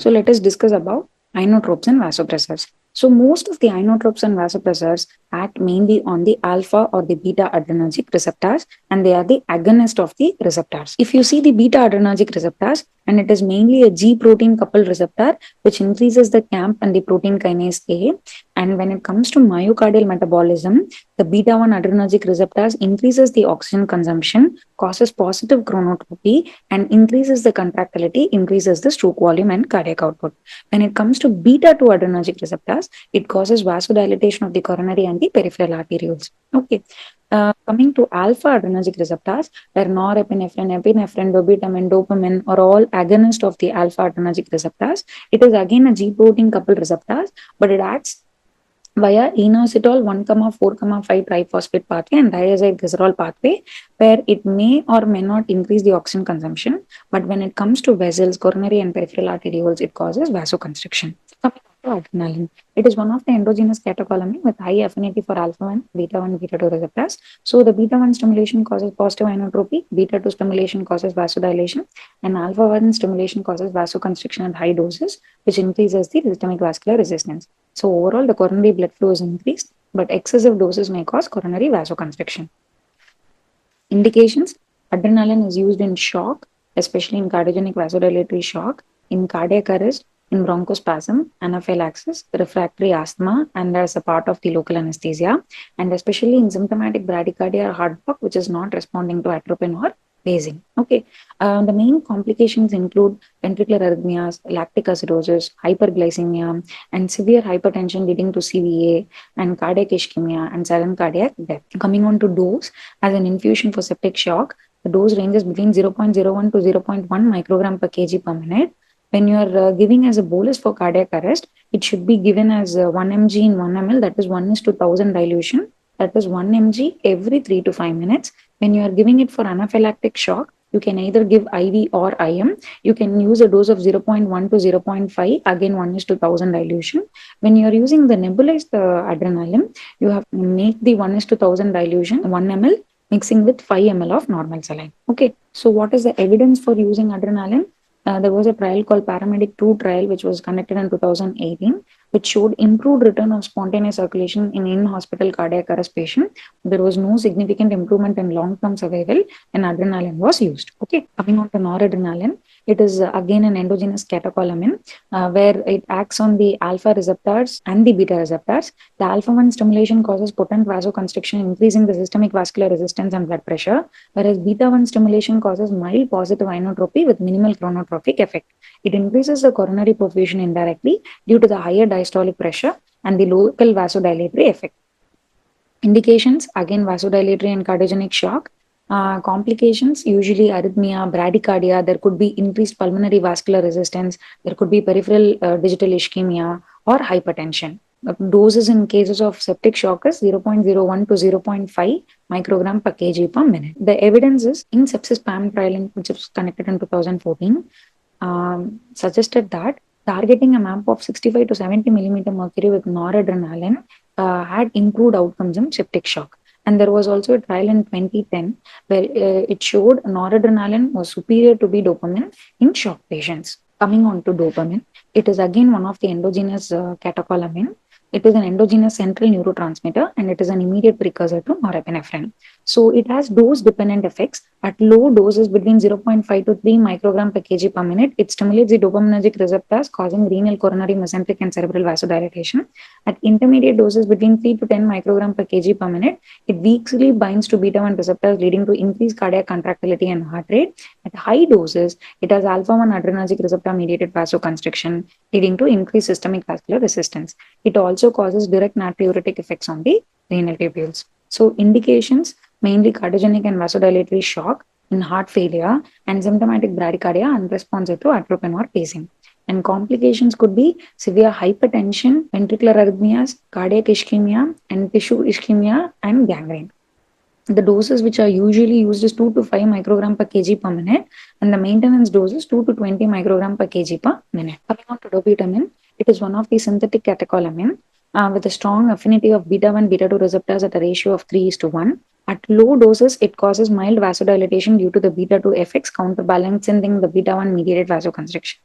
So let us discuss about ionotropes and vasopressors. So most of the ionotropes and vasopressors act mainly on the alpha or the beta adrenergic receptors, and they are the agonist of the receptors. If you see the beta adrenergic receptors, and it is mainly a G protein coupled receptor which increases the CAMP and the protein kinase A. And when it comes to myocardial metabolism, the beta 1 adrenergic receptors increases the oxygen consumption, causes positive chronotropy, and increases the contractility, increases the stroke volume and cardiac output. When it comes to beta 2 adrenergic receptors, it causes vasodilation of the coronary and the peripheral arterioles. Okay. Coming to alpha adrenergic receptors, where norepinephrine, epinephrine, dobutamine, dopamine are all agonist of the alpha adrenergic receptors. It is again a G protein coupled receptors, but it acts via inositol 1,4,5 triphosphate pathway and diacylglycerol pathway, where it may or may not increase the oxygen consumption. But when it comes to vessels, coronary and peripheral arterioles, it causes vasoconstriction. Coming to adrenaline, it is one of the endogenous catecholamine with high affinity for alpha 1, beta 1, beta 2 receptors. So the beta 1 stimulation causes positive inotropy, beta 2 stimulation causes vasodilation, and alpha 1 stimulation causes vasoconstriction at high doses, which increases the systemic vascular resistance. So overall, the coronary blood flow is increased, but excessive doses may cause coronary vasoconstriction. Indications: adrenaline is used in shock, especially in cardiogenic vasodilatory shock, in cardiac arrest, in bronchospasm, anaphylaxis, refractory asthma, and as a part of the local anesthesia, and especially in symptomatic bradycardia or heart block, which is not responding to atropine or pacing. Okay. The main complications include ventricular arrhythmias, lactic acidosis, hyperglycemia, and severe hypertension leading to CVA, and cardiac ischemia, and sudden cardiac death. Coming on to dose, as an infusion for septic shock, the dose ranges between 0.01 to 0.1 microgram per kg per minute. When you are giving as a bolus for cardiac arrest, it should be given as 1 mg in 1 ml, that is 1 is to 1000 dilution, that is 1 mg every 3 to 5 minutes. When you are giving it for anaphylactic shock, you can either give IV or IM. You can use a dose of 0.1 to 0.5, again 1 is to 1000 dilution. When you are using the nebulized adrenaline, you have to make the 1 is to 1000 dilution, 1 ml, mixing with 5 ml of normal saline. Okay, so what is the evidence for using adrenaline? There was a trial called Paramedic 2 trial, which was conducted in 2018, which showed improved return of spontaneous circulation in in-hospital cardiac arrest patient. There was no significant improvement in long-term survival, and adrenaline was used. Okay, coming on to noradrenaline, it is again an endogenous catecholamine, where it acts on the alpha receptors and the beta receptors. The alpha 1 stimulation causes potent vasoconstriction, increasing the systemic vascular resistance and blood pressure, whereas beta 1 stimulation causes mild positive inotropy with minimal chronotropic effect. It increases the coronary perfusion indirectly due to the higher diastolic pressure and the local vasodilatory effect. Indications, again vasodilatory and cardiogenic shock. Complications, usually arrhythmia, bradycardia, there could be increased pulmonary vascular resistance, there could be peripheral digital ischemia or hypertension. Doses in cases of septic shock is 0.01 to 0.5 microgram per kg per minute. The evidence is in sepsis PAM trial, which was conducted in 2014, suggested that targeting a MAP of 65 to 70 millimeter mercury with noradrenaline had improved outcomes in septic shock. And there was also a trial in 2010 where it showed noradrenaline was superior to dopamine in shock patients. Coming on to dopamine, it is again one of the endogenous catecholamine. It is an endogenous central neurotransmitter, and it is an immediate precursor to norepinephrine. So it has dose-dependent effects. At low doses between 0.5 to 3 microgram per kg per minute, it stimulates the dopaminergic receptors, causing renal, coronary, mesenteric, and cerebral vasodilatation. At intermediate doses between 3 to 10 microgram per kg per minute, it weakly binds to beta 1 receptors, leading to increased cardiac contractility and heart rate. At high doses, it has alpha 1 adrenergic receptor-mediated vasoconstriction, leading to increased systemic vascular resistance. It also causes direct natriuretic effects on the renal tubules. So indications, mainly cardiogenic and vasodilatory shock in heart failure and symptomatic bradycardia unresponsive to atropine or pacing. And complications could be severe hypertension, ventricular arrhythmias, cardiac ischemia, and tissue ischemia and gangrene. The doses which are usually used is 2 to 5 microgram per kg per minute, and the maintenance dose is 2 to 20 microgram per kg per minute. Coming on to dobutamine, it is one of the synthetic catecholamine with a strong affinity of beta 1, beta 2 receptors at a ratio of 3:1. At low doses, it causes mild vasodilation due to the beta 2 effects counterbalancing the beta 1 mediated vasoconstriction.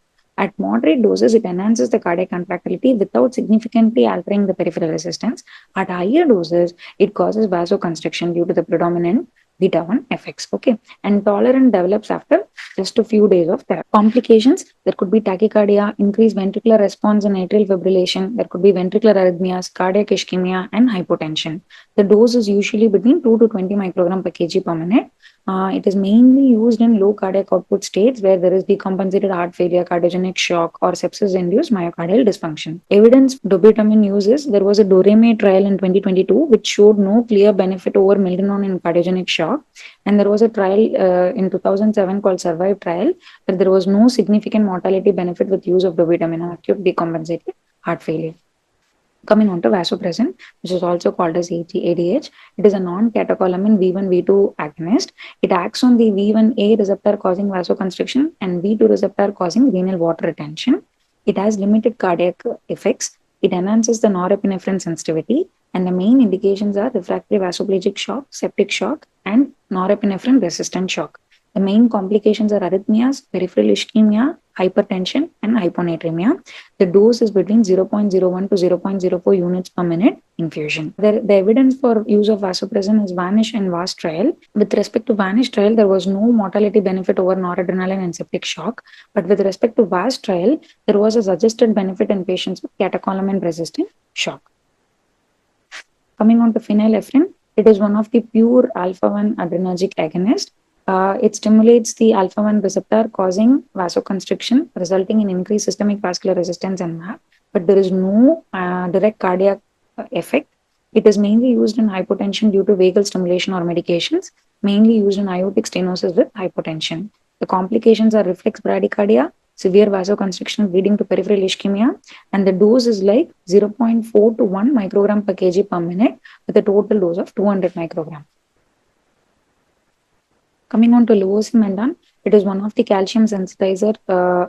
At moderate doses, it enhances the cardiac contractility without significantly altering the peripheral resistance. At higher doses, it causes vasoconstriction due to the predominant beta 1 effects. Okay, and tolerance develops after just a few days of therapy. Complications, there could be tachycardia, increased ventricular response and atrial fibrillation. There could be ventricular arrhythmias, cardiac ischemia, and hypotension. The dose is usually between 2 to 20 microgram per kg per minute. It is mainly used in low cardiac output states where there is decompensated heart failure, cardiogenic shock, or sepsis-induced myocardial dysfunction. Evidence dobutamine uses, there was a DOREME trial in 2022 which showed no clear benefit over milrinone in cardiogenic shock. And there was a trial in 2007 called SURVIVE trial where there was no significant mortality benefit with use of dobutamine on acute decompensated heart failure. Coming on to vasopressin, which is also called as ADH, it is a non-catecholamine V1 V2 agonist. It acts on the V1A receptor causing vasoconstriction and V2 receptor causing renal water retention. It has limited cardiac effects. It enhances the norepinephrine sensitivity, and the main indications are refractory vasoplegic shock, septic shock, and norepinephrine resistant shock. The main complications are arrhythmias, peripheral ischemia, hypertension, and hyponatremia. The dose is between 0.01 to 0.04 units per minute infusion. The evidence for use of vasopressin is VANISH and VAST trial. With respect to VANISH trial, there was no mortality benefit over noradrenaline and septic shock. But with respect to VAST trial, there was a suggested benefit in patients with catecholamine resistant shock. Coming on to phenylephrine, it is one of the pure alpha-1 adrenergic agonist. It stimulates the alpha-1 receptor, causing vasoconstriction, resulting in increased systemic vascular resistance and MAP, but there is no direct cardiac effect. It is mainly used in hypotension due to vagal stimulation or medications, mainly used in aortic stenosis with hypotension. The complications are reflex bradycardia, severe vasoconstriction leading to peripheral ischemia, and the dose is like 0.4 to 1 microgram per kg per minute with a total dose of 200 microgram. Coming on to levosimendan, it is one of the calcium sensitizer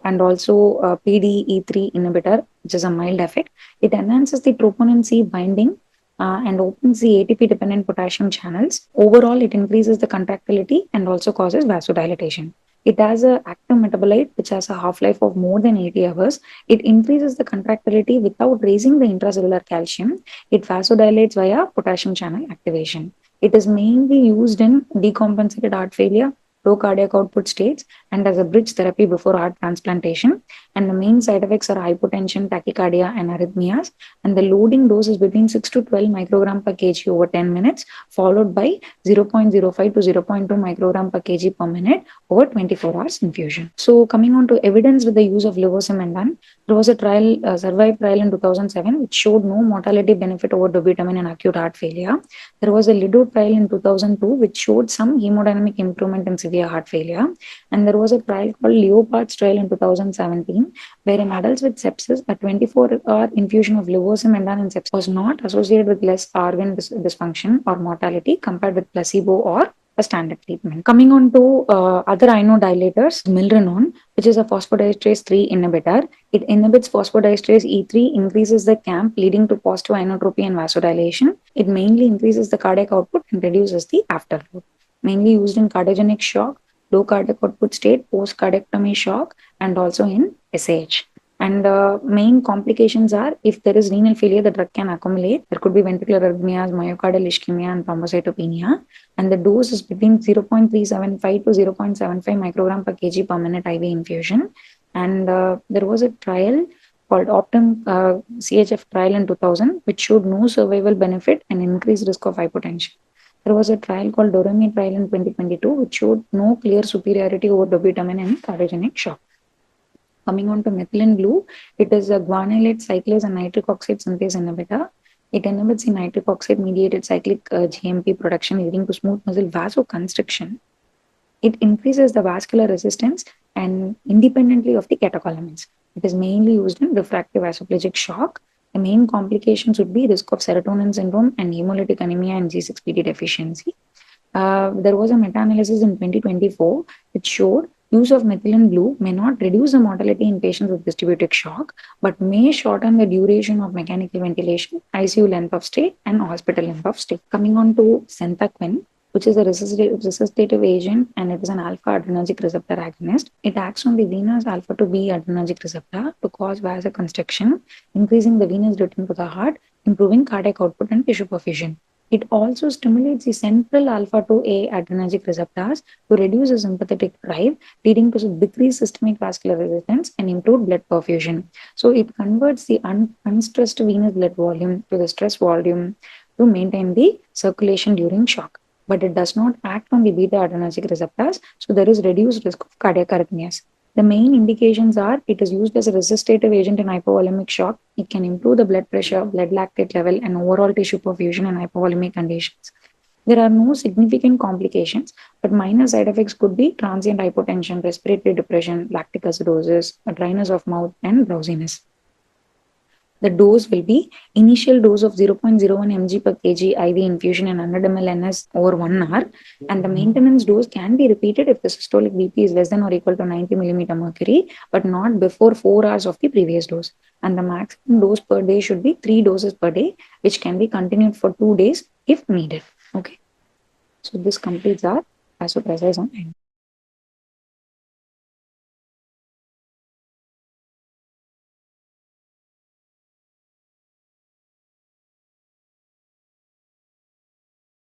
and also PDE3 inhibitor, which is a mild effect. It enhances the troponin C binding and opens the ATP-dependent potassium channels. Overall, it increases the contractility and also causes vasodilatation. It has an active metabolite which has a half-life of more than 80 hours. It increases the contractility without raising the intracellular calcium. It vasodilates via potassium channel activation. It is mainly used in decompensated heart failure, low cardiac output states, and as a bridge therapy before heart transplantation. And the main side effects are hypotension, tachycardia, and arrhythmias. And the loading dose is between 6 to 12 microgram per kg over 10 minutes, followed by 0.05 to 0.2 microgram per kg per minute over 24 hours infusion. So coming on to evidence with the use of levosimendan, there was a trial, SURVIVE trial in 2007, which showed no mortality benefit over dobutamine in acute heart failure. There was a LIDO trial in 2002, which showed some hemodynamic improvement in severe heart failure. And there was a trial called Leopard's trial in 2017, where in adults with sepsis, a 24-hour infusion of levosimendan in sepsis was not associated with less organ dysfunction or mortality compared with placebo or a standard treatment. Coming on to other inodilators, milrinone, which is a phosphodiesterase 3 inhibitor. It inhibits phosphodiesterase E3, increases the CAMP, leading to positive inotropy and vasodilation. It mainly increases the cardiac output and reduces the afterload. Mainly used in cardiogenic shock, low cardiac output state, post-cardiectomy shock, and also in SAH. And main complications are, if there is renal failure, the drug can accumulate. There could be ventricular arrhythmias, myocardial ischemia, and thrombocytopenia. And the dose is between 0.375 to 0.75 microgram per kg per minute IV infusion. And there was a trial called Optum CHF trial in 2000, which showed no survival benefit and increased risk of hypotension. There was a trial called DOREME trial in 2022, which showed no clear superiority over dobutamine in cardiogenic shock. Coming on to methylene blue, it is a guanylate cyclase and nitric oxide synthase inhibitor. It inhibits the nitric oxide mediated cyclic GMP production, leading to smooth muscle vasoconstriction. It increases the vascular resistance and independently of the catecholamines. It is mainly used in refractory vasoplegic shock. The main complications would be risk of serotonin syndrome and hemolytic anemia and G6PD deficiency. There was a meta-analysis in 2024 which showed use of methylene blue may not reduce the mortality in patients with distributed shock, but may shorten the duration of mechanical ventilation, ICU length of stay, and hospital length of stay. Coming on to Centaquin, which is a resuscitative agent, and it is an alpha adrenergic receptor agonist. It acts on the venous alpha to B adrenergic receptor to cause vasoconstriction, increasing the venous return to the heart, improving cardiac output and tissue perfusion. It also stimulates the central alpha to A adrenergic receptors to reduce the sympathetic drive, leading to decreased systemic vascular resistance and improved blood perfusion. So it converts the unstressed venous blood volume to the stress volume to maintain the circulation during shock. But it does not act on the beta adrenergic receptors, so there is reduced risk of cardiac arrhythmias. The main indications are it is used as a resuscitative agent in hypovolemic shock. It can improve the blood pressure, blood lactate level, and overall tissue perfusion in hypovolemic conditions. There are no significant complications, but minor side effects could be transient hypotension, respiratory depression, lactic acidosis, a dryness of mouth, and drowsiness. The dose will be initial dose of 0.01 mg per kg IV infusion and 100 ml NS over 1 hour. And the maintenance dose can be repeated if the systolic BP is less than or equal to 90 millimeter mercury, but not before 4 hours of the previous dose. And the maximum dose per day should be 3 doses per day, which can be continued for 2 days if needed. Okay. So this completes our vasopressors on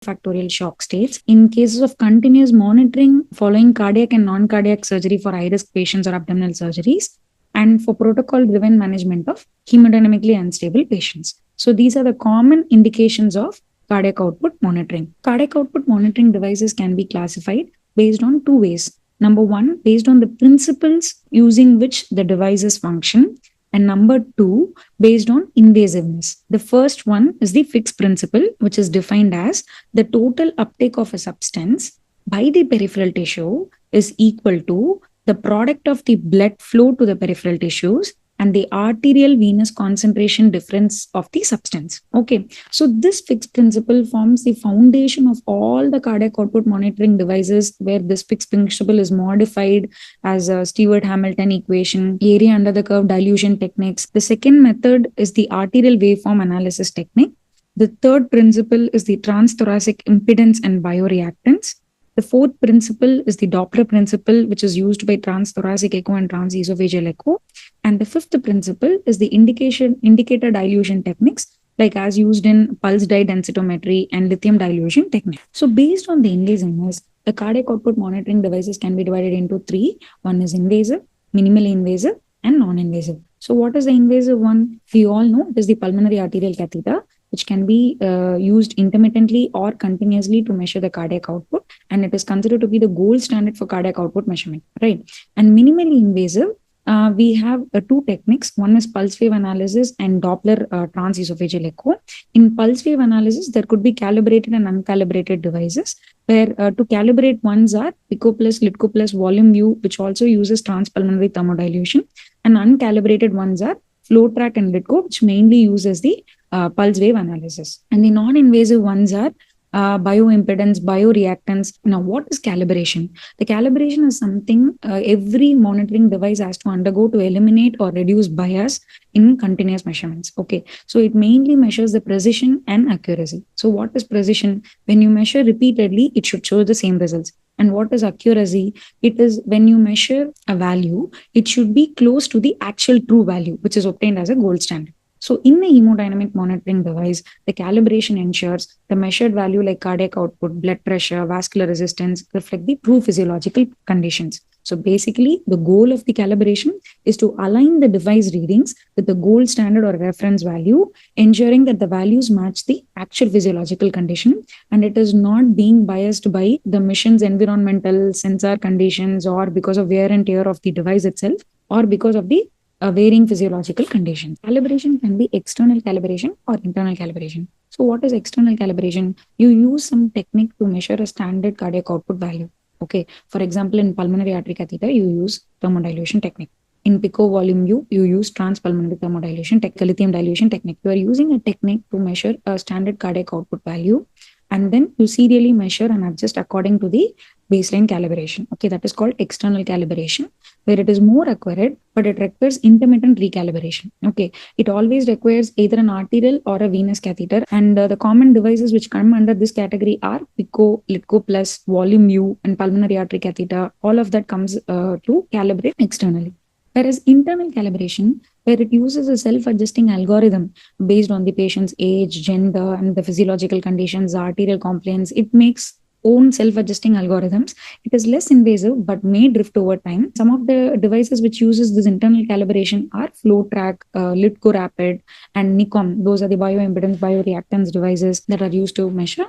factorial shock states. In cases of continuous monitoring following cardiac and non-cardiac surgery for high-risk patients or abdominal surgeries, and for protocol-driven management of hemodynamically unstable patients. So these are the common indications of cardiac output monitoring. Cardiac output monitoring devices can be classified based on two ways. Number one, based on the principles using which the devices function, and number two, based on invasiveness. The first one is the fixed principle, which is defined as the total uptake of a substance by the peripheral tissue is equal to the product of the blood flow to the peripheral tissues and the arterial venous concentration difference of the substance. Okay, so this fixed principle forms the foundation of all the cardiac output monitoring devices, where this fixed principle is modified as a Stewart-Hamilton equation, area under the curve dilution techniques. The second method is the arterial waveform analysis technique. The third principle is the transthoracic impedance and bioreactance. The fourth principle is the Doppler principle, which is used by transthoracic echo and transesophageal echo. And the fifth principle is the indicator dilution techniques, like as used in pulse dye densitometry and lithium dilution technique. So based on the invasiveness, the cardiac output monitoring devices can be divided into three. One is invasive, minimally invasive, and non-invasive. So what is the invasive one? We all know it is the pulmonary arterial catheter, which can be used intermittently or continuously to measure the cardiac output. And it is considered to be the gold standard for cardiac output measurement, right? And minimally invasive, we have two techniques. One is pulse wave analysis and Doppler transesophageal echo. In pulse wave analysis, there could be calibrated and uncalibrated devices, where to calibrate ones are Pico plus, Litco plus, volume view, which also uses transpulmonary thermodilution, and uncalibrated ones are flow track and Litco, which mainly uses the pulse wave analysis. And the non-invasive ones are bioimpedance, bioreactance. Now, what is calibration? The calibration is something every monitoring device has to undergo to eliminate or reduce bias in continuous measurements. Okay, so it mainly measures the precision and accuracy. So what is precision? When you measure repeatedly, it should show the same results. And what is accuracy? It is when you measure a value, it should be close to the actual true value, which is obtained as a gold standard. So in a hemodynamic monitoring device, the calibration ensures the measured value like cardiac output, blood pressure, vascular resistance reflect the true physiological conditions. So basically, the goal of the calibration is to align the device readings with the gold standard or reference value, ensuring that the values match the actual physiological condition, and it is not being biased by the machine's environmental sensor conditions, or because of wear and tear of the device itself, or because of the varying physiological conditions. Calibration can be external calibration or internal calibration. So what is external calibration? You use some technique to measure a standard cardiac output value. Okay, for example, in pulmonary artery catheter, you use thermodilution technique. In Pico volume view, you use transpulmonary thermodilution, lithium dilution technique. You are using a technique to measure a standard cardiac output value, and then you serially measure and adjust according to the baseline calibration. Okay, that is called external calibration, where it is more accurate, but it requires intermittent recalibration. Okay, it always requires either an arterial or a venous catheter, and the common devices which come under this category are Pico, Litco Plus, Volume U, and pulmonary artery catheter. All of that comes to calibrate externally. Whereas internal calibration, where it uses a self-adjusting algorithm based on the patient's age, gender, and the physiological conditions, arterial compliance, it makes own self-adjusting algorithms. It is less invasive but may drift over time. Some of the devices which uses this internal calibration are FlowTrack, Litco Rapid, and Nikon. Those are the bioimpedance bioreactance devices that are used to measure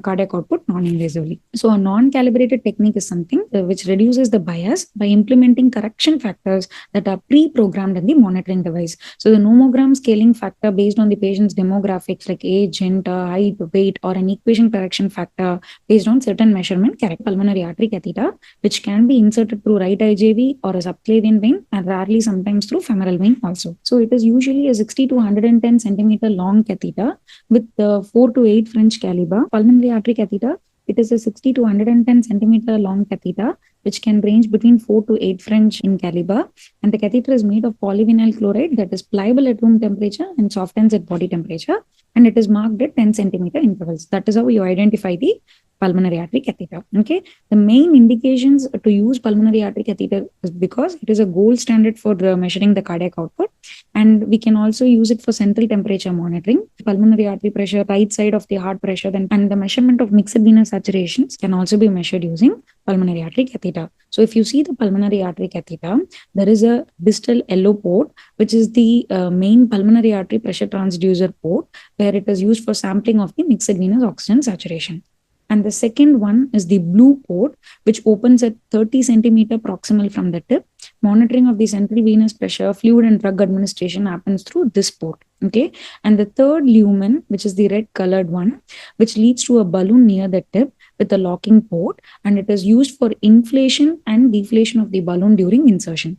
cardiac output non-invasively. So a non-calibrated technique is something which reduces the bias by implementing correction factors that are pre-programmed in the monitoring device. So the nomogram scaling factor based on the patient's demographics like age, gender, height, weight, or an equation correction factor based on certain measurement correct pulmonary artery catheter, which can be inserted through right IJV or a subclavian vein, and rarely sometimes through femoral vein also. So it is usually a 60 to 110 centimeter long catheter with 4 to 8 French caliber. Pulmonary artery catheter, it is a 60 to 110 centimeter long catheter, which can range between 4 to 8 French in caliber. And the catheter is made of polyvinyl chloride that is pliable at room temperature and softens at body temperature. And it is marked at 10 centimeter intervals. That is how you identify the pulmonary artery catheter. Okay, the main indications to use pulmonary artery catheter is because it is a gold standard for measuring the cardiac output, and we can also use it for central temperature monitoring, pulmonary artery pressure, right side of the heart pressure, and the measurement of mixed venous saturations can also be measured using pulmonary artery catheter. So if you see the pulmonary artery catheter, there is a distal yellow port, which is the main pulmonary artery pressure transducer port, where it is used for sampling of the mixed venous oxygen saturation. And the second one is the blue port, which opens at 30 centimeter proximal from the tip. Monitoring of the central venous pressure, fluid and drug administration happens through this port. Okay. And the third lumen, which is the red colored one, which leads to a balloon near the tip with a locking port, and it is used for inflation and deflation of the balloon during insertion.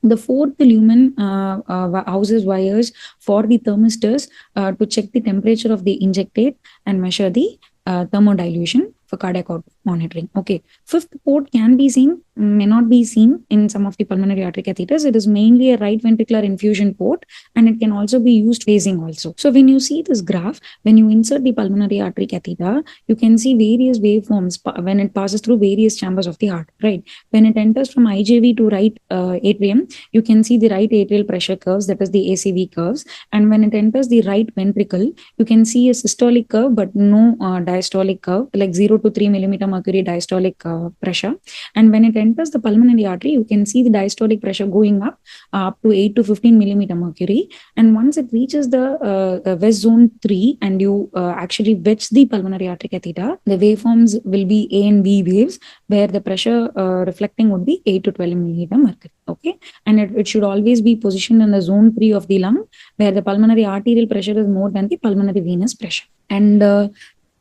The fourth lumen houses wires for the thermistors to check the temperature of the injectate and measure the thermodilution for cardiac output monitoring. Okay. Fifth port can be seen, may not be seen in some of the pulmonary artery catheters. It is mainly a right ventricular infusion port, and it can also be used phasing also. So when you see this graph, when you insert the pulmonary artery catheter, you can see various waveforms when it passes through various chambers of the heart, right? When it enters from IJV to right atrium, you can see the right atrial pressure curves, that is the ACV curves. And when it enters the right ventricle, you can see a systolic curve, but no diastolic curve, like 0 to 3 millimeter mercury diastolic pressure. And when it enters the pulmonary artery, you can see the diastolic pressure going up to 8 to 15 millimeter mercury. And once it reaches the West zone 3 and you actually wedge the pulmonary artery catheter, the waveforms will be A and B waves, where the pressure reflecting would be 8 to 12 millimeter mercury. Okay. And it should always be positioned in the zone 3 of the lung, where the pulmonary arterial pressure is more than the pulmonary venous pressure. And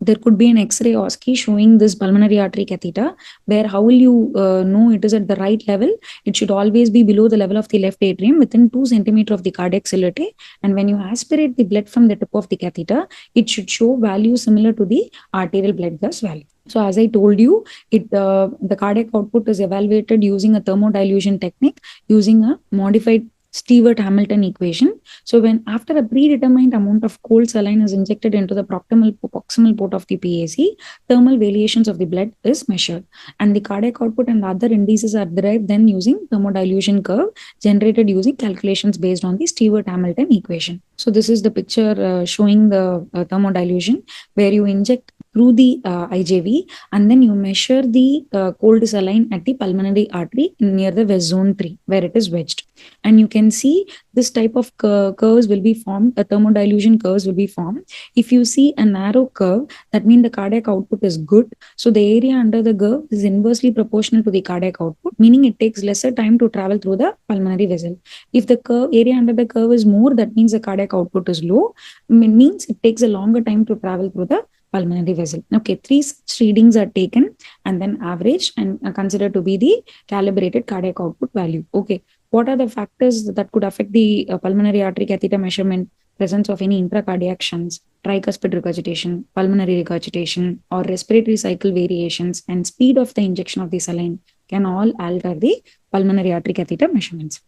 there could be an X-ray OSCE showing this pulmonary artery catheter, where how will you know it is at the right level? It should always be below the level of the left atrium, within 2 centimeters of the cardiac ciliate. And when you aspirate the blood from the tip of the catheter, it should show values similar to the arterial blood gas value. So as I told you, the cardiac output is evaluated using a thermodilution technique, using a modified Stewart-Hamilton equation. So when after a predetermined amount of cold saline is injected into the proximal port of the PAC, thermal variations of the blood is measured, and the cardiac output and other indices are derived then using thermodilution curve generated using calculations based on the Stewart-Hamilton equation. So this is the picture showing the thermodilution, where you inject through the IJV, and then you measure the cold saline at the pulmonary artery near the West zone 3, where it is wedged. And you can see this type of curves will be formed, a thermodilution curves will be formed. If you see a narrow curve, that means the cardiac output is good. So the area under the curve is inversely proportional to the cardiac output, meaning it takes lesser time to travel through the pulmonary vessel. If the area under the curve is more, that means the cardiac output is low, means it takes a longer time to travel through the pulmonary vessel. Okay, 3 such readings are taken and then averaged and considered to be the calibrated cardiac output value. Okay, what are the factors that could affect the pulmonary artery catheter measurement? Presence of any intracardiac shunts, tricuspid regurgitation, pulmonary regurgitation, or respiratory cycle variations and speed of the injection of the saline can all alter the pulmonary artery catheter measurements.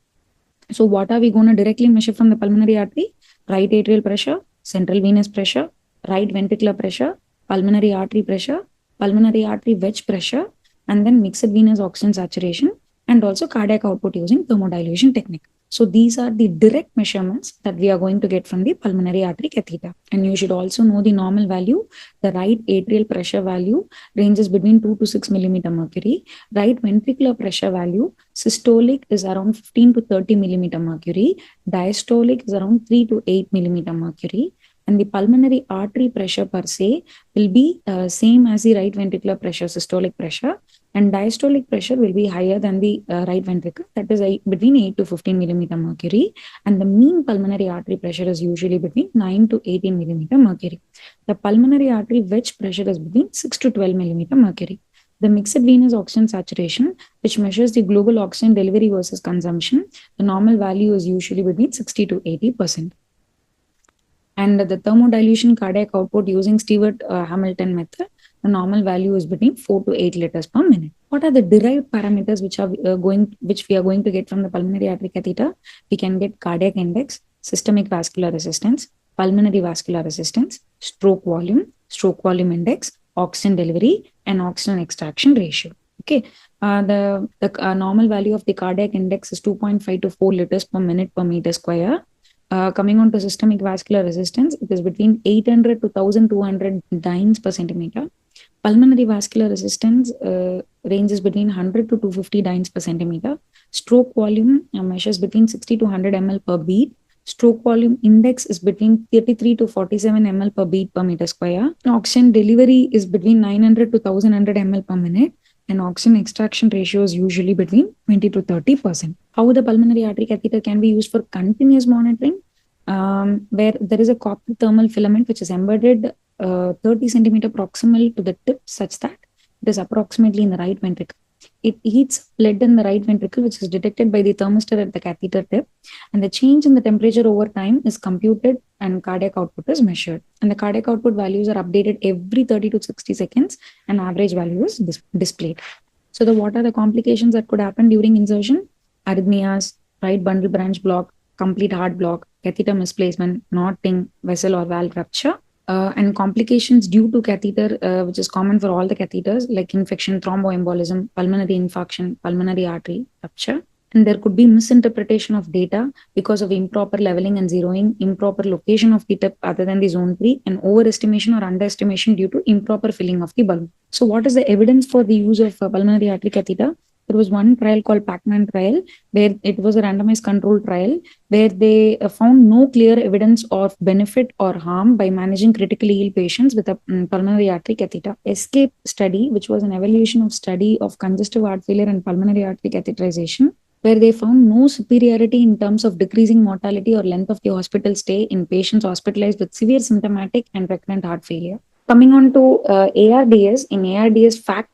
So what are we going to directly measure from the pulmonary artery? Right atrial pressure, central venous pressure, right ventricular pressure, pulmonary artery pressure, pulmonary artery wedge pressure, and then mixed venous oxygen saturation, and also cardiac output using thermodilution technique. So these are the direct measurements that we are going to get from the pulmonary artery catheter. And you should also know the normal value. The right atrial pressure value ranges between 2 to 6 millimeter mercury. Right ventricular pressure value, systolic is around 15 to 30 millimeter mercury. Diastolic is around 3 to 8 millimeter mercury. And the pulmonary artery pressure per se will be same as the right ventricular pressure, systolic pressure, and diastolic pressure will be higher than the right ventricle, that is between 8 to 15 millimeter mercury, and the mean pulmonary artery pressure is usually between 9 to 18 millimeter mercury. The pulmonary artery wedge pressure is between 6 to 12 millimeter mercury. The mixed venous oxygen saturation, which measures the global oxygen delivery versus consumption, the normal value is usually between 60 to 80%. And the thermodilution cardiac output using Stewart-Hamilton method, the normal value is between 4 to 8 liters per minute. What are the derived parameters which we are going to get from the pulmonary artery catheter? We can get cardiac index, systemic vascular resistance, pulmonary vascular resistance, stroke volume index, oxygen delivery, and oxygen extraction ratio. Okay, the normal value of the cardiac index is 2.5 to 4 liters per minute per meter square. Coming on to systemic vascular resistance, it is between 800 to 1200 dynes per centimeter. Pulmonary vascular resistance ranges between 100 to 250 dynes per centimeter. Stroke volume measures between 60 to 100 ml per beat. Stroke volume index is between 33 to 47 ml per beat per meter square. Oxygen delivery is between 900 to 1100 ml per minute. And oxygen extraction ratio is usually between 20 to 30%. How the pulmonary artery catheter can be used for continuous monitoring, where there is a copper thermal filament which is embedded 30 centimeter proximal to the tip such that it is approximately in the right ventricle. It heats blood in the right ventricle, which is detected by the thermistor at the catheter tip, and the change in the temperature over time is computed and cardiac output is measured. And the cardiac output values are updated every 30 to 60 seconds and average value is displayed. So what are the complications that could happen during insertion? Arrhythmias, right bundle branch block, complete heart block, catheter misplacement, knotting, vessel or valve rupture. And complications due to catheter, which is common for all the catheters, like infection, thromboembolism, pulmonary infarction, pulmonary artery rupture. And there could be misinterpretation of data because of improper leveling and zeroing, improper location of the tip other than the zone 3, and overestimation or underestimation due to improper filling of the balloon. So what is the evidence for the use of pulmonary artery catheter? There was one trial called Pacman trial, where it was a randomized controlled trial, where they found no clear evidence of benefit or harm by managing critically ill patients with a pulmonary artery catheter. ESCAPE study, which was an evaluation of study of congestive heart failure and pulmonary artery catheterization, where they found no superiority in terms of decreasing mortality or length of the hospital stay in patients hospitalized with severe symptomatic and recurrent heart failure. Coming on to ARDS, in ARDS FACT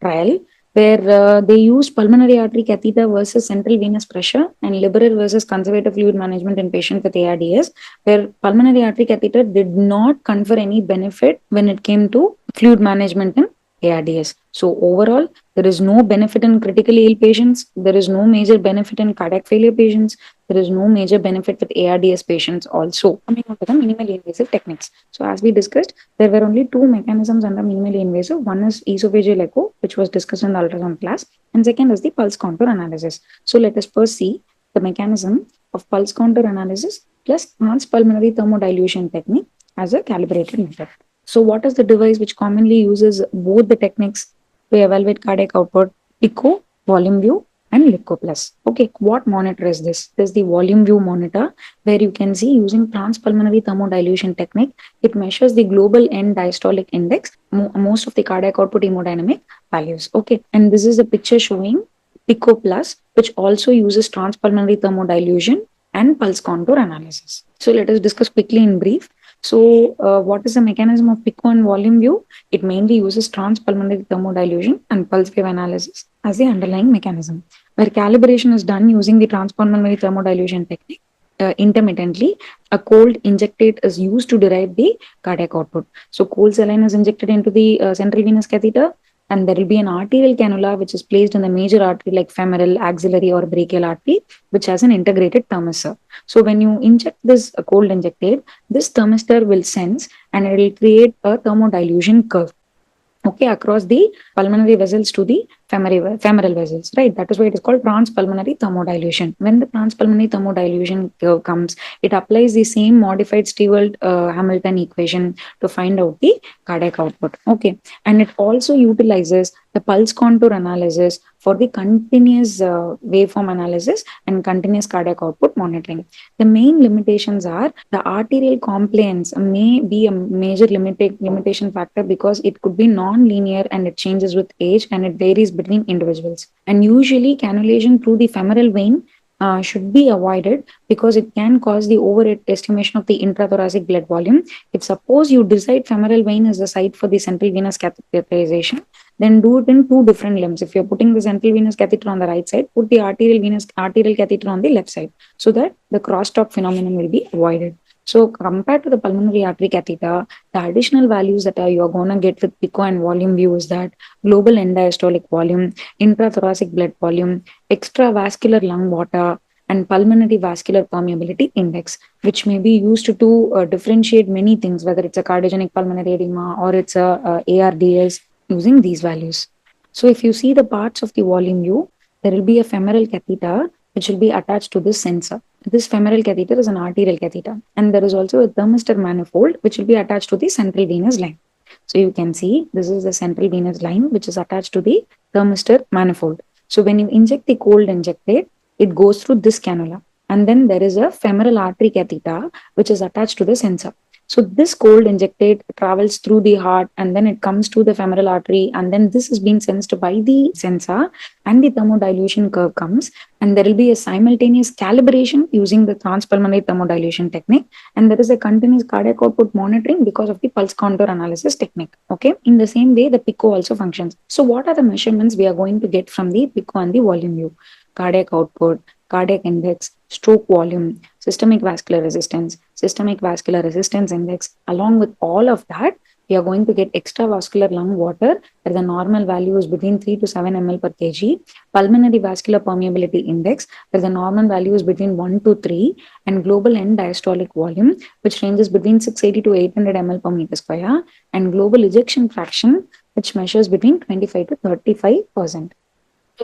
trial, where they used pulmonary artery catheter versus central venous pressure and liberal versus conservative fluid management in patients with ARDS, where pulmonary artery catheter did not confer any benefit when it came to fluid management in ARDS. So overall, there is no benefit in critically ill patients. There is no major benefit in cardiac failure patients. There is no major benefit with ARDS patients also. Coming on to the minimally invasive techniques. So as we discussed, there were only two mechanisms under minimally invasive. One is esophageal echo, which was discussed in the ultrasound class, and second is the pulse contour analysis. So let us first see the mechanism of pulse contour analysis plus transpulmonary thermodilution technique as a calibrated method. So what is the device which commonly uses both the techniques to evaluate cardiac output? Echo, volume view, and Lico Plus. Okay, what monitor is this? This is the volume view monitor, where you can see using transpulmonary thermodilution technique, it measures the global end diastolic index, most of the cardiac output hemodynamic values. Okay, and this is a picture showing Pico Plus, which also uses transpulmonary thermodilution and pulse contour analysis. So let us discuss quickly in brief. So what is the mechanism of Pico and volume view? It mainly uses transpulmonary thermodilution and pulse wave analysis as the underlying mechanism, where calibration is done using the transpulmonary thermodilution technique. intermittently. A cold injectate is used to derive the cardiac output. So cold saline is injected into the central venous catheter, and there will be an arterial cannula which is placed in the major artery like femoral, axillary, or brachial artery, which has an integrated thermistor. So when you inject this cold injectate, this thermistor will sense and it will create a thermodilution curve, okay, across the pulmonary vessels to the femoral vessels, right? That is why it is called transpulmonary thermodilation. When the transpulmonary thermodilation curve comes, it applies the same modified Stewart Hamilton equation to find out the cardiac output, okay. And it also utilizes the pulse contour analysis for the continuous waveform analysis and continuous cardiac output monitoring. The main limitations are the arterial compliance may be a major limitation factor because it could be non-linear and it changes with age and it varies between individuals. And usually cannulation through the femoral vein should be avoided because it can cause the overestimation of the intrathoracic blood volume. If suppose you decide femoral vein is the site for the central venous catheterization, then do it in two different limbs. If you're putting the central venous catheter on the right side, put the arterial catheter on the left side so that the crosstalk phenomenon will be avoided. So compared to the pulmonary artery catheter, the additional values that you're going to get with PICO and volume view is that global end diastolic volume, intrathoracic blood volume, extravascular lung water, and pulmonary vascular permeability index, which may be used to differentiate many things, whether it's a cardiogenic pulmonary edema or it's a ARDS, using these values. So if you see the parts of the volume view, there will be a femoral catheter which will be attached to this sensor. This femoral catheter is an arterial catheter, and there is also a thermistor manifold which will be attached to the central venous line. So you can see this is the central venous line which is attached to the thermistor manifold. So when you inject the cold injectate, it goes through this cannula, and then there is a femoral artery catheter which is attached to the sensor. So this cold injectate travels through the heart and then it comes to the femoral artery, and then this is being sensed by the sensor and the thermodilution curve comes, and there will be a simultaneous calibration using the transpulmonary thermodilation technique, and there is a continuous cardiac output monitoring because of the pulse contour analysis technique, okay. In the same way the PICO also functions. So what are the measurements we are going to get from the PICO and the volume view? Cardiac output, cardiac index, stroke volume, systemic vascular resistance index. Along with all of that, we are going to get extravascular lung water, where the normal value is between 3 to 7 ml per kg, pulmonary vascular permeability index, where the normal value is between 1 to 3, and global end diastolic volume, which ranges between 680 to 800 ml per meter square, and global ejection fraction, which measures between 25 to 35%.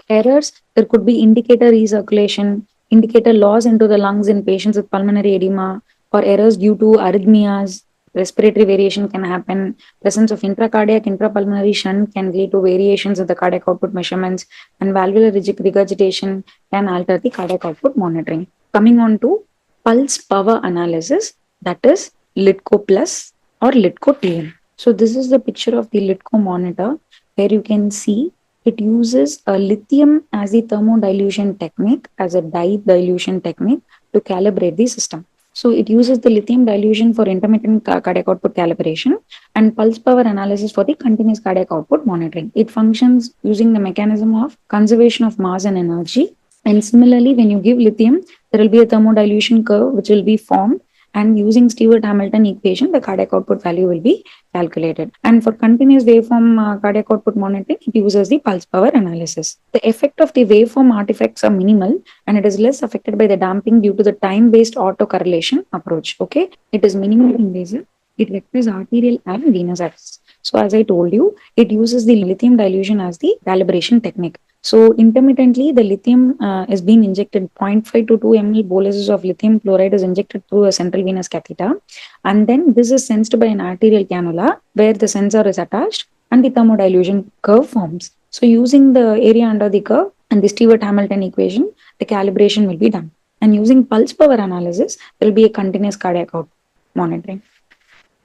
Errors, there could be indicator recirculation, indicator loss into the lungs in patients with pulmonary edema, or errors due to arrhythmias, respiratory variation can happen, presence of intracardiac, intrapulmonary shunt can lead to variations of the cardiac output measurements, and valvular regurgitation can alter the cardiac output monitoring. Coming on to pulse power analysis, that is LITCO plus or LITCO TM. So this is the picture of the LITCO monitor, where you can see it uses a lithium as the thermodilution technique, as a dye dilution technique to calibrate the system. So it uses the lithium dilution for intermittent cardiac output calibration and pulse power analysis for the continuous cardiac output monitoring. It functions using the mechanism of conservation of mass and energy. And similarly, when you give lithium, there will be a thermodilution curve which will be formed, and using Stewart Hamilton equation, the cardiac output value will be calculated. And for continuous waveform cardiac output monitoring, it uses the pulse power analysis. The effect of the waveform artifacts are minimal, and it is less affected by the damping due to the time-based autocorrelation approach. Okay, it is minimally invasive. It requires arterial and venous access. So as I told you, it uses the lithium dilution as the calibration technique. So intermittently, the lithium is being injected 0.5 to 2 ml boluses of lithium chloride is injected through a central venous catheter. And then this is sensed by an arterial cannula where the sensor is attached and the thermodilution curve forms. So using the area under the curve and the Stewart Hamilton equation, the calibration will be done. And using pulse power analysis, there will be a continuous cardiac output monitoring.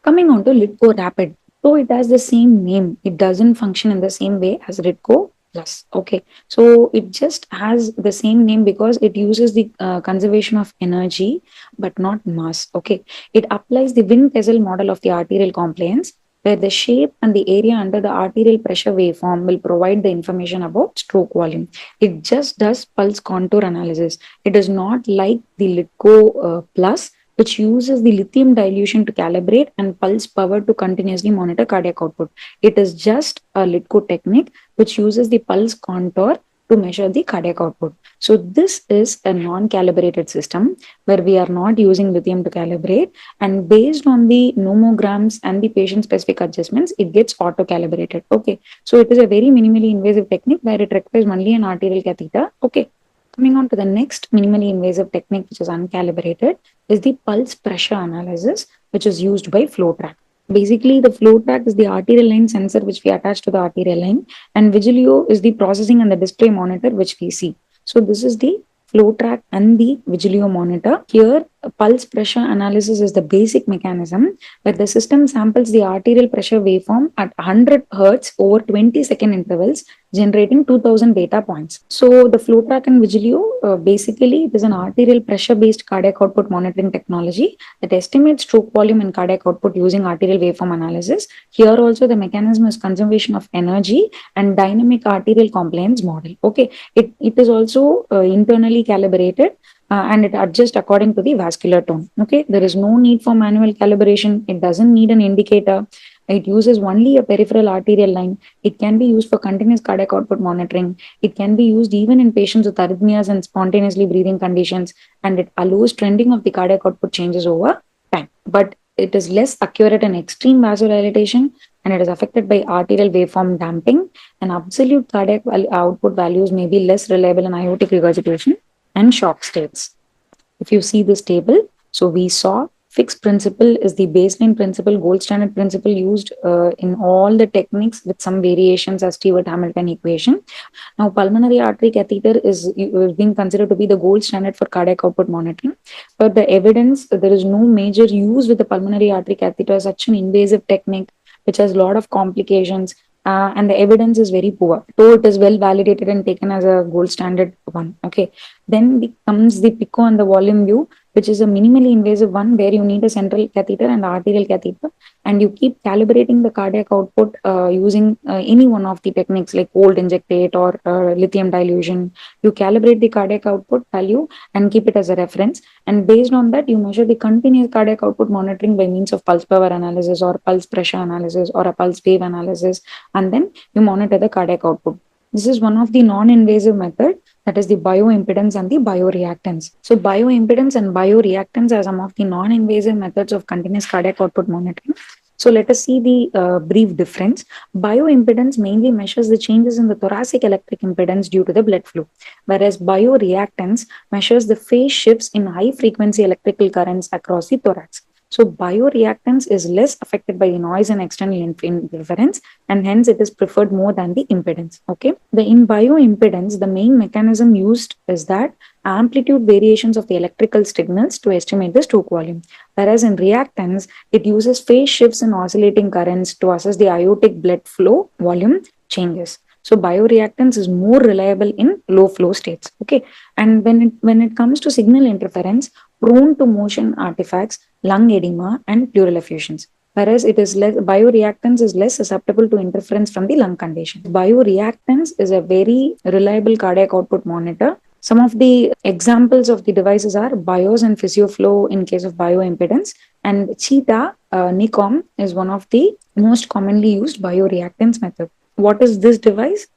Coming on to LITCO Rapid. So it has the same name. It doesn't function in the same way as LITCO Plus. Okay. So it just has the same name because it uses the conservation of energy, but not mass. Okay. It applies the Wien-Kessel model of the arterial compliance, where the shape and the area under the arterial pressure waveform will provide the information about stroke volume. It just does pulse contour analysis. It is not like the Litco Plus, which uses the lithium dilution to calibrate and pulse power to continuously monitor cardiac output. It is just a Litco technique which uses the pulse contour to measure the cardiac output. So this is a non-calibrated system where we are not using lithium to calibrate, and based on the nomograms and the patient specific adjustments, it gets auto calibrated. Okay, so it is a very minimally invasive technique where it requires only an arterial catheter. Okay, coming on to the next minimally invasive technique, which is uncalibrated, is the pulse pressure analysis, which is used by flow track. Basically, the flow track is the arterial line sensor which we attach to the arterial line, and Vigilio is the processing and the display monitor which we see. So this is the flow track and the Vigilio monitor. Here, pulse pressure analysis is the basic mechanism where the system samples the arterial pressure waveform at 100 Hz over 20-second intervals, generating 2000 data points. So the flow track and Vigilio, basically it is an arterial pressure based cardiac output monitoring technology that estimates stroke volume and cardiac output using arterial waveform analysis. Here also the mechanism is conservation of energy and dynamic arterial compliance model. Okay, it is also internally calibrated and it adjusts according to the vascular tone. Okay, there is no need for manual calibration. It doesn't need an indicator. It uses only a peripheral arterial line. It can be used for continuous cardiac output monitoring. It can be used even in patients with arrhythmias and spontaneously breathing conditions, and it allows trending of the cardiac output changes over time. But it is less accurate in extreme vasodilatation, and it is affected by arterial waveform damping, and absolute cardiac output values may be less reliable in aortic regurgitation and shock states. If you see this table, so we saw fixed principle is the baseline principle, gold standard principle used in all the techniques with some variations as Stewart-Hamilton equation. Now, pulmonary artery catheter is being considered to be the gold standard for cardiac output monitoring. But the evidence, there is no major use with the pulmonary artery catheter, such an invasive technique which has a lot of complications. And the evidence is very poor, though it is well validated and taken as a gold standard one. Okay, then comes the PICO and the volume view, which is a minimally invasive one where you need a central catheter and arterial catheter, and you keep calibrating the cardiac output using any one of the techniques like cold injectate or lithium dilution. You calibrate the cardiac output value and keep it as a reference, and based on that, you measure the continuous cardiac output monitoring by means of pulse power analysis or pulse pressure analysis or a pulse wave analysis, and then you monitor the cardiac output. This is one of the non-invasive method, that is the bioimpedance and the bioreactance. So bioimpedance and bioreactance are some of the non-invasive methods of continuous cardiac output monitoring. So let us see the brief difference. Bioimpedance mainly measures the changes in the thoracic electric impedance due to the blood flow, whereas bioreactance measures the phase shifts in high frequency electrical currents across the thorax. So bioreactance is less affected by the noise and external interference, and hence it is preferred more than the impedance. Okay. In bioimpedance, the main mechanism used is that amplitude variations of the electrical signals to estimate the stroke volume. Whereas in reactance, it uses phase shifts in oscillating currents to assess the aortic blood flow volume changes. So bioreactance is more reliable in low flow states. Okay. And when it comes to signal interference, prone to motion artifacts, lung edema, and pleural effusions. Whereas bioreactance is less susceptible to interference from the lung condition. Bioreactance is a very reliable cardiac output monitor. Some of the examples of the devices are BIOS and PhysioFlow in case of bioimpedance, and Cheetah NICOM is one of the most commonly used bioreactance method. What is this device?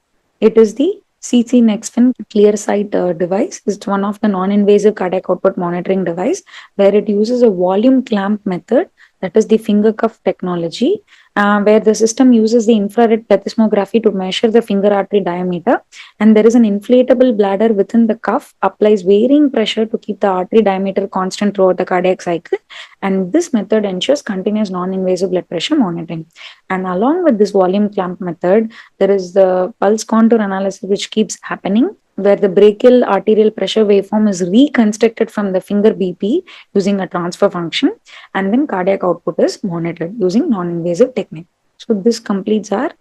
It is the CC Nexfin ClearSight device. It's one of the non-invasive cardiac output monitoring device where it uses a volume clamp method, that is the finger cuff technology, where the system uses the infrared plethysmography to measure the finger artery diameter, and there is an inflatable bladder within the cuff, applies varying pressure to keep the artery diameter constant throughout the cardiac cycle, and this method ensures continuous non-invasive blood pressure monitoring. And along with this volume clamp method, there is the pulse contour analysis which keeps happening, where the brachial arterial pressure waveform is reconstructed from the finger BP using a transfer function, and then cardiac output is monitored using non-invasive technique. So this completes our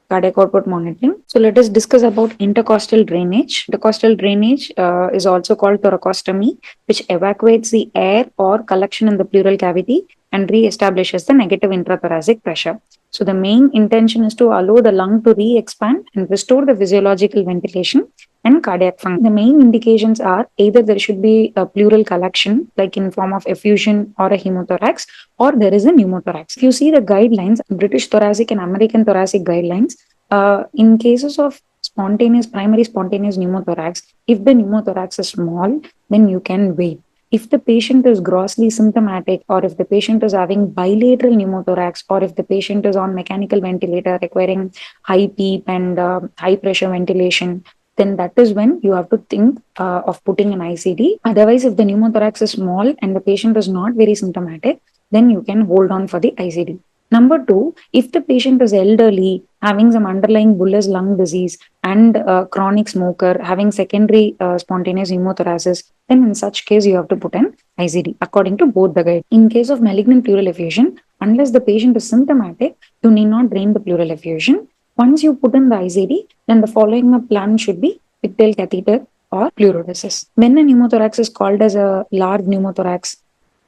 cardiac output monitoring. So let us discuss about intercostal drainage. Intercostal drainage is also called thoracostomy, which evacuates the air or collection in the pleural cavity and re-establishes the negative intrathoracic pressure. So the main intention is to allow the lung to re-expand and restore the physiological ventilation and cardiac function. The main indications are either there should be a pleural collection, like in form of effusion or a hemothorax, or there is a pneumothorax. If you see the guidelines, British thoracic and American thoracic guidelines, in cases of primary spontaneous pneumothorax, if the pneumothorax is small, then you can wait. If the patient is grossly symptomatic, or if the patient is having bilateral pneumothorax, or if the patient is on mechanical ventilator requiring high PEEP and high pressure ventilation, then that is when you have to think of putting an ICD. Otherwise, if the pneumothorax is small and the patient is not very symptomatic, then you can hold on for the ICD. Number two, if the patient is elderly, having some underlying bullous lung disease, and chronic smoker, having secondary spontaneous pneumothorax, then in such case you have to put an ICD according to both the guides. In case of malignant pleural effusion, unless the patient is symptomatic, you need not drain the pleural effusion. Once you put in the ICD, then the following plan should be pigtail catheter or pleurodesis. When a pneumothorax is called as a large pneumothorax,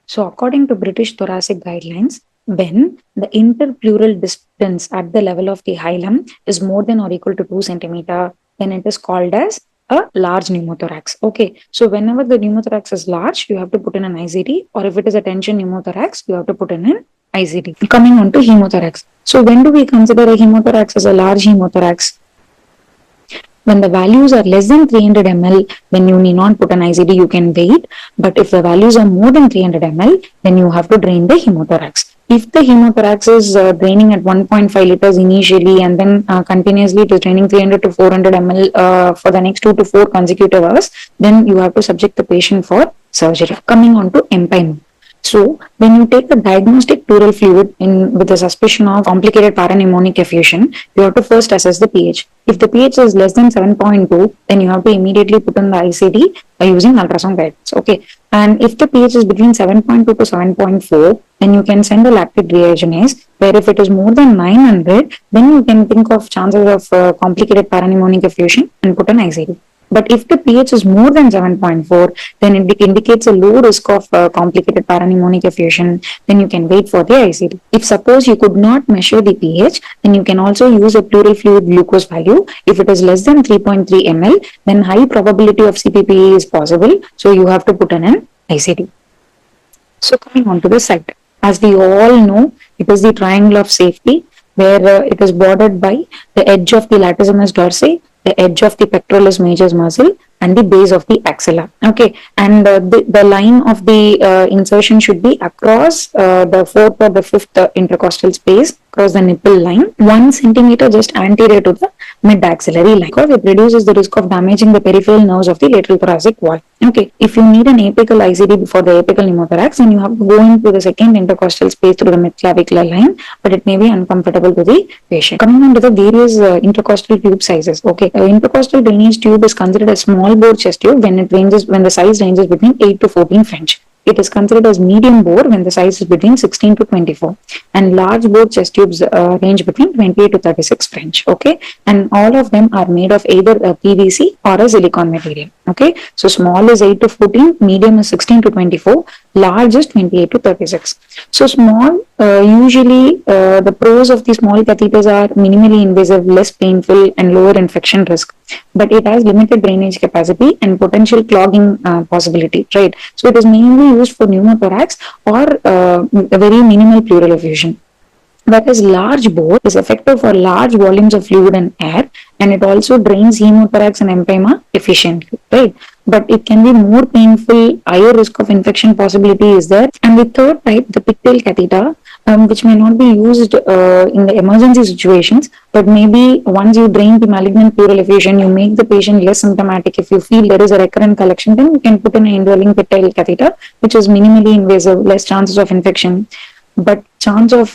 so according to British thoracic guidelines, when the interpleural distance at the level of the hilum is more than or equal to 2 centimeter, then it is called as a large pneumothorax. Okay, so whenever the pneumothorax is large, you have to put in an ICD, or if it is a tension pneumothorax, you have to put in an ICD. Coming on to hemothorax. So when do we consider a hemothorax as a large hemothorax? When the values are less than 300 ml, then you need not put an ICD, you can wait. But if the values are more than 300 ml, then you have to drain the hemothorax. If the hemothorax is draining at 1.5 liters initially, and then continuously it is draining 300 to 400 ml for the next 2 to 4 consecutive hours, then you have to subject the patient for surgery. Coming on to empyema. So when you take the diagnostic pleural fluid with a suspicion of complicated parapneumonic effusion, you have to first assess the pH. If the pH is less than 7.2, then you have to immediately put in the ICD by using ultrasound guidance. Okay. And if the pH is between 7.2 to 7.4, then you can send a lactate reagentase, where if it is more than 900, then you can think of chances of complicated parapneumonic effusion and put an ICD. But if the pH is more than 7.4, then it indicates a low risk of complicated parapneumonic effusion. Then you can wait for the ICD. If suppose you could not measure the pH, then you can also use a pleural fluid glucose value. If it is less than 3.3 ml, then high probability of CPPE is possible. So you have to put in an ICD. So coming on to the site. As we all know, it is the triangle of safety, where it is bordered by the edge of the latissimus dorsi, the edge of the pectoralis major muscle, and the base of the axilla. Okay, and the line of the insertion should be across the fourth or the fifth intercostal space, across the nipple line, 1 centimeter just anterior to the mid-axillary line, because it reduces the risk of damaging the peripheral nerves of the lateral thoracic wall. Okay, if you need an apical ICD before the apical pneumothorax, then you have to go into the second intercostal space through the mid-clavicular line, but it may be uncomfortable to the patient. Coming on to the various intercostal tube sizes. Okay, intercostal drainage tube is considered a small bore chest tube when the size ranges between 8 to 14 French. It is considered as medium bore when the size is between 16 to 24, and large bore chest tubes range between 28 to 36 French. Okay, and all of them are made of either a PVC or a silicone material. Okay, so small is 8 to 14, medium is 16 to 24, large is 28 to 36. So small, usually the pros of the small catheters are minimally invasive, less painful, and lower infection risk. But it has limited drainage capacity and potential clogging possibility, right? So it is mainly used for pneumothorax or a very minimal pleural effusion. Whereas large bore is effective for large volumes of fluid and air, and it also drains hemothorax and empyema efficiently, right? But it can be more painful, higher risk of infection possibility is there. And the third type, the pigtail catheter, which may not be used in the emergency situations, but maybe once you drain the malignant pleural effusion, you make the patient less symptomatic. If you feel there is a recurrent collection, then you can put in an indwelling pigtail catheter, which is minimally invasive, less chances of infection. But chance of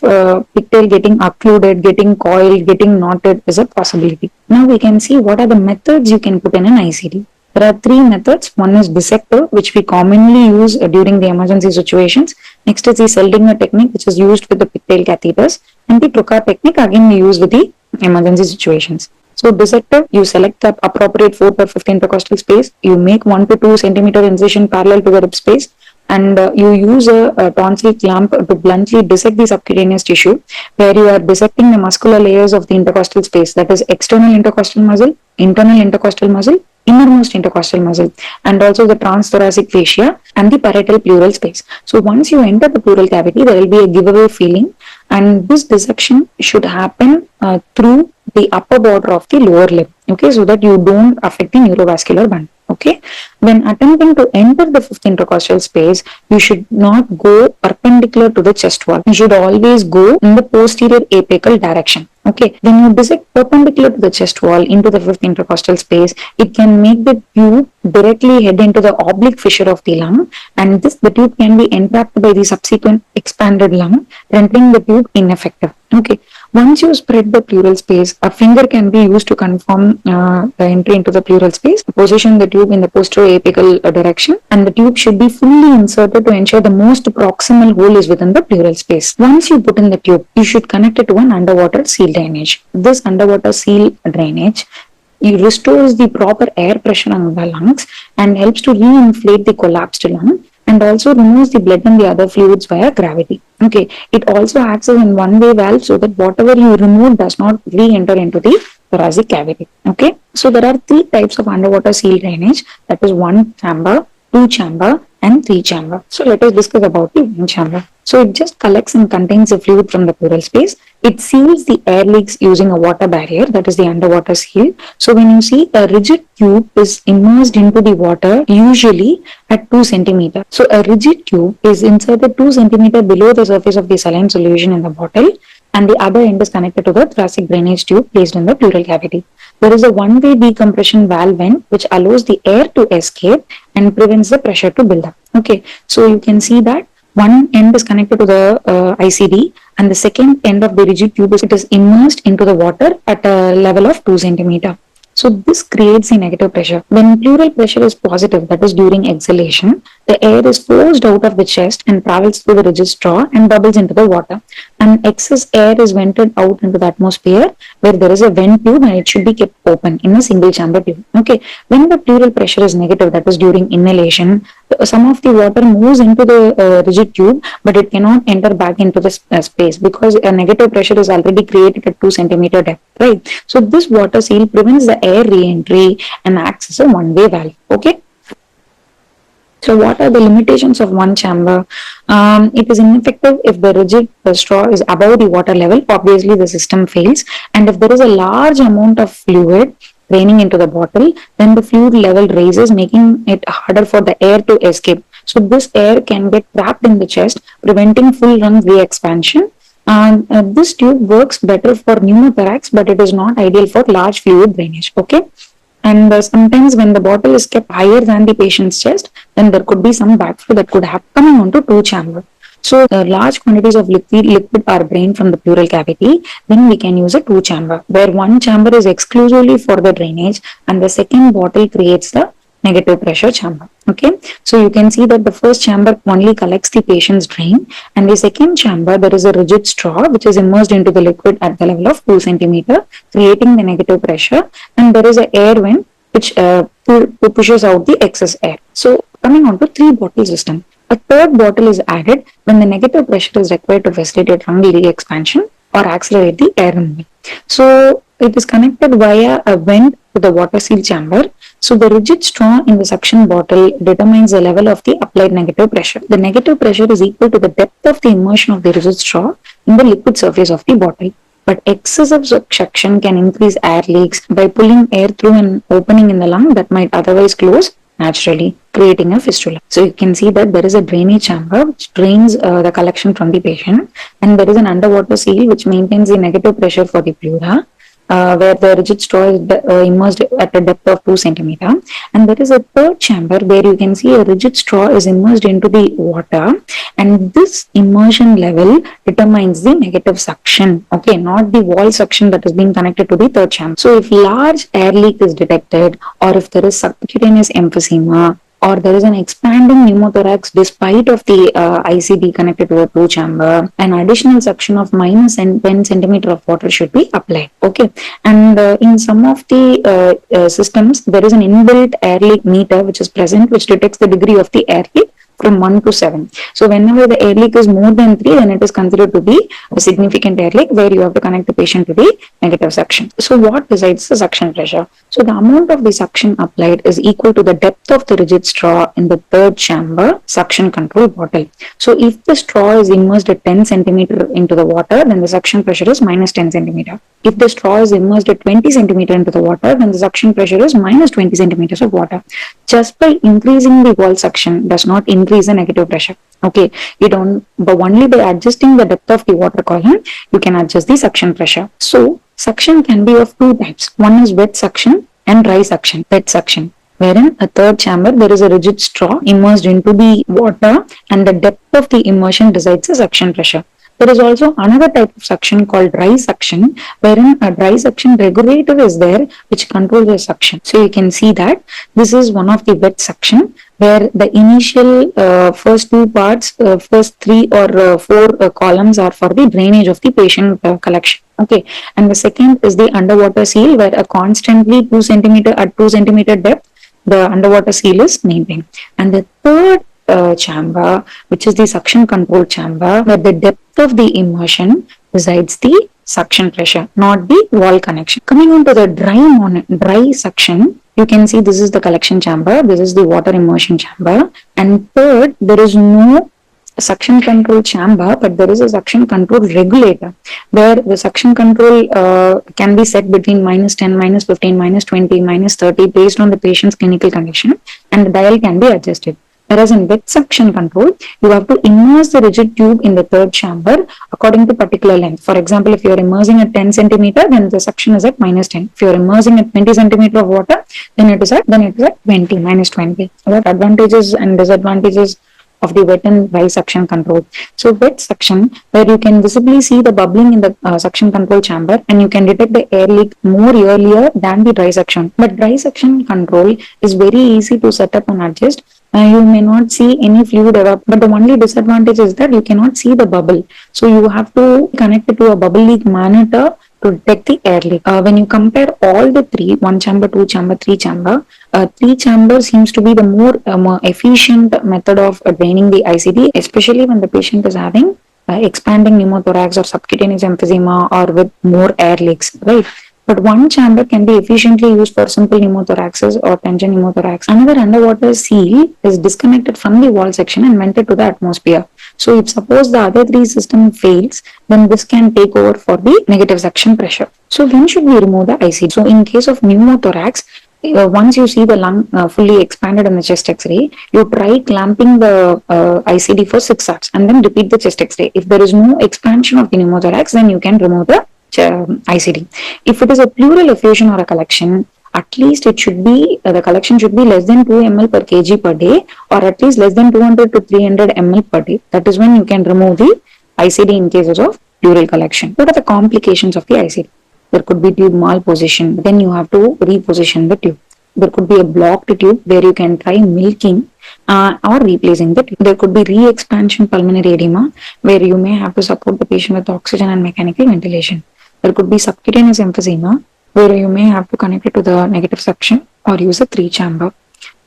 pigtail getting occluded, getting coiled, getting knotted is a possibility. Now we can see what are the methods you can put in an ICD. There are 3 methods. One is dissector, which we commonly use during the emergency situations. Next is the Seldinger technique, which is used with the pigtail catheters. And the Trocar technique, again we use with the emergency situations. So dissector, you select the appropriate 4th or 5th intercostal space. You make 1 to 2 centimeter incision parallel to the rib space, and you use a tonsil clamp to bluntly dissect the subcutaneous tissue, where you are dissecting the muscular layers of the intercostal space, that is external intercostal muscle, internal intercostal muscle, innermost intercostal muscle, and also the transthoracic fascia and the parietal pleural space. So once you enter the pleural cavity, there will be a giveaway feeling, and this dissection should happen through the upper border of the lower lip, okay, so that you don't affect the neurovascular band. Okay, when attempting to enter the fifth intercostal space, you should not go perpendicular to the chest wall. You should always go in the posterior apical direction. Okay, when you dissect perpendicular to the chest wall into the fifth intercostal space, it can make the tube directly head into the oblique fissure of the lung, and this the tube can be entrapped by the subsequent expanded lung, rendering the tube ineffective. Okay, once you spread the pleural space, a finger can be used to confirm the entry into the pleural space. Position the tube in the posterior apical direction, and the tube should be fully inserted to ensure the most proximal hole is within the pleural space. Once you put in the tube, you should connect it to an underwater seal drainage. This underwater seal drainage, it restores the proper air pressure on the lungs and helps to re-inflate the collapsed lung, and also removes the blood and the other fluids via gravity. Okay, it also acts as a one-way valve so that whatever you remove does not re-enter into the thoracic cavity. Okay, so there are three types of underwater seal drainage, that is one chamber, two chamber, and three chamber. So let us discuss about the one chamber. So it just collects and contains the fluid from the pleural space. It seals the air leaks using a water barrier, that is the underwater seal. So when you see a rigid tube is immersed into the water, usually at 2 centimeter. So a rigid tube is inserted 2 centimeter below the surface of the saline solution in the bottle, and the other end is connected to the thoracic drainage tube placed in the pleural cavity. There is a one-way decompression valve vent which allows the air to escape and prevents the pressure to build up. Okay, so you can see that one end is connected to the ICD, and the second end of the rigid tube is immersed into the water at a level of 2 centimeter. So this creates a negative pressure. When pleural pressure is positive, that is during exhalation, the air is forced out of the chest and travels through the rigid straw and bubbles into the water. And excess air is vented out into the atmosphere, where there is a vent tube, and it should be kept open in a single chamber tube. Okay, when the pleural pressure is negative, that is during inhalation, some of the water moves into the rigid tube, but it cannot enter back into the space because a negative pressure is already created at 2 centimeter depth, right? So this water seal prevents the air re-entry and acts as a one-way valve. Okay. So what are the limitations of one chamber? It is ineffective if the rigid straw is above the water level. Obviously, the system fails. And if there is a large amount of fluid draining into the bottle, then the fluid level raises, making it harder for the air to escape. So this air can get trapped in the chest, preventing full lung re-expansion. This tube works better for pneumothorax, but it is not ideal for large fluid drainage. Okay. And sometimes when the bottle is kept higher than the patient's chest, then there could be some backflow that could have coming onto two chamber. So large quantities of liquid are drained from the pleural cavity, then we can use a two chamber, where one chamber is exclusively for the drainage and the second bottle creates the negative pressure chamber. Okay, so you can see that the first chamber only collects the patient's drain, and the second chamber there is a rigid straw which is immersed into the liquid at the level of 2 centimeter, creating the negative pressure, and there is an air vent which pushes out the excess air. So coming on to three bottle system. A third bottle is added when the negative pressure is required to facilitate lung expansion or accelerate the air movement. So it is connected via a vent to the water seal chamber. So the rigid straw in the suction bottle determines the level of the applied negative pressure. The negative pressure is equal to the depth of the immersion of the rigid straw in the liquid surface of the bottle. But excessive suction can increase air leaks by pulling air through an opening in the lung that might otherwise close naturally, creating a fistula. So you can see that there is a drainage chamber which drains the collection from the patient, and there is an underwater seal which maintains the negative pressure for the pleura, where the rigid straw is immersed at a depth of 2 centimeter. And there is a third chamber where you can see a rigid straw is immersed into the water, and this immersion level determines the negative suction, okay, not the wall suction that is being connected to the third chamber. So if large air leak is detected, or if there is subcutaneous emphysema, or there is an expanding pneumothorax despite of the ICD connected to a two chamber, an additional suction of minus 10 centimeter of water should be applied. Okay, and in some of the systems, there is an inbuilt air leak meter which is present, which detects the degree of the air leak from 1 to 7. So whenever the air leak is more than 3, then it is considered to be a significant air leak where you have to connect the patient to the negative suction. So what decides the suction pressure? So the amount of the suction applied is equal to the depth of the rigid straw in the third chamber suction control bottle. So if the straw is immersed at 10 centimeter into the water, then the suction pressure is minus 10 centimeter. If the straw is immersed at 20 centimeter into the water, then the suction pressure is minus 20 centimeters of water. Just by increasing the wall suction does not increase the negative pressure. Okay, you don't, but only by adjusting the depth of the water column, you can adjust the suction pressure. So suction can be of two types. One is wet suction and dry suction. Wet suction, wherein a third chamber there is a rigid straw immersed into the water and the depth of the immersion decides the suction pressure. There is also another type of suction called dry suction, wherein a dry suction regulator is there which controls the suction. So you can see that this is one of the wet suction where the initial first two parts, first three or four columns are for the drainage of the patient collection. Okay, and the second is the underwater seal where a constantly 2 centimeter at 2 centimeter depth the underwater seal is maintained. And the third chamber, which is the suction control chamber, where the depth of the immersion decides the suction pressure, not the wall connection. Coming on to the dry suction, you can see this is the collection chamber, this is the water immersion chamber, and third, there is no suction control chamber, but there is a suction control regulator where the suction control can be set between minus 10, minus 15, minus 20, minus 30 based on the patient's clinical condition, and the dial can be adjusted. Whereas in wet suction control, you have to immerse the rigid tube in the third chamber according to particular length. For example, if you are immersing at 10 centimeter, then the suction is at minus 10. If you are immersing at 20 centimeter of water, then it is at 20, minus 20. What advantages and disadvantages of the wet and dry suction control? So wet suction, where you can visibly see the bubbling in the suction control chamber and you can detect the air leak more earlier than the dry suction. But dry suction control is very easy to set up and adjust. You may not see any fluid erupt, but the only disadvantage is that you cannot see the bubble. So you have to connect it to a bubble leak monitor to detect the air leak. When you compare all the three, one chamber, two chamber, three chamber, three chamber seems to be the more efficient method of draining the ICD, especially when the patient is having expanding pneumothorax or subcutaneous emphysema or with more air leaks, right? But one chamber can be efficiently used for simple pneumothoraxes or tension pneumothorax. Another underwater seal is disconnected from the wall section and vented to the atmosphere. So if suppose the other three system fails, then this can take over for the negative suction pressure. So when should we remove the ICD? So in case of pneumothorax, once you see the lung fully expanded in the chest x-ray, you try clamping the ICD for 6 hours and then repeat the chest x-ray. If there is no expansion of the pneumothorax, then you can remove the ICD. If it is a pleural effusion or a collection, at least it should be the collection should be less than 2 ml per kg per day, or at least less than 200 to 300 ml per day. That is when you can remove the ICD in cases of pleural collection. What are the complications of the ICD? There could be tube malposition, then you have to reposition the tube. There could be a blocked tube where you can try milking or replacing the tube. There could be re-expansion pulmonary edema where you may have to support the patient with oxygen and mechanical ventilation. There could be subcutaneous emphysema where you may have to connect it to the negative suction or use a 3-chamber.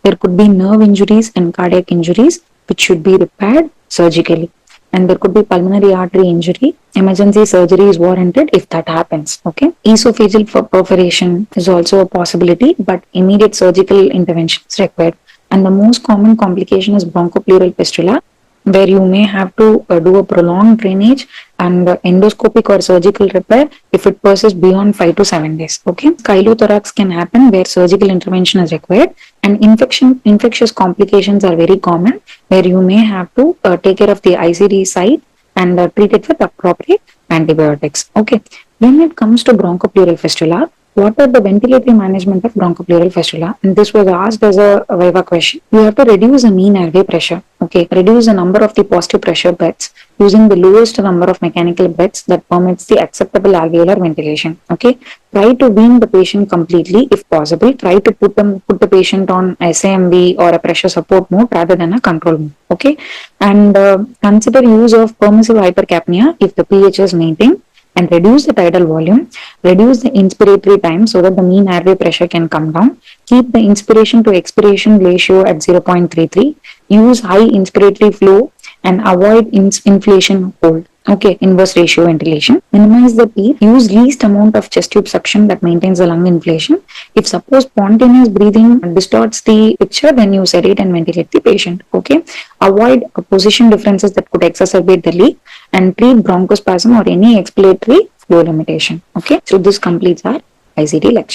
There could be nerve injuries and cardiac injuries which should be repaired surgically. And there could be pulmonary artery injury. Emergency surgery is warranted if that happens. Okay. Esophageal perforation is also a possibility, but immediate surgical intervention is required. And the most common complication is bronchopleural fistula, where you may have to do a prolonged drainage and endoscopic or surgical repair if it persists beyond 5 to 7 days. Okay. Chylothorax can happen where surgical intervention is required, and infectious complications are very common where you may have to take care of the ICD site and treat it with appropriate antibiotics. Okay. When it comes to bronchopleural fistula, what are the ventilatory management of bronchopleural fistula? And this was asked as a Viva question. You have to reduce the mean airway pressure. Okay, reduce the number of the positive pressure beds using the lowest number of mechanical beds that permits the acceptable alveolar ventilation. Okay, try to wean the patient completely if possible. Try to put the patient on SAMV or a pressure support mode rather than a control mode. Okay, and consider use of permissive hypercapnia if the pH is maintained. and reduce the tidal volume, reduce the inspiratory time so that the mean airway pressure can come down, keep the inspiration to expiration ratio at 0.33, use high inspiratory flow and avoid inflation hold. Okay, inverse ratio ventilation. Minimize the PEEP. Use least amount of chest tube suction that maintains the lung inflation. If suppose spontaneous breathing distorts the picture, then you sedate and ventilate the patient. Okay. Avoid position differences that could exacerbate the leak and treat bronchospasm or any expiratory flow limitation. Okay. So this completes our ICD lecture.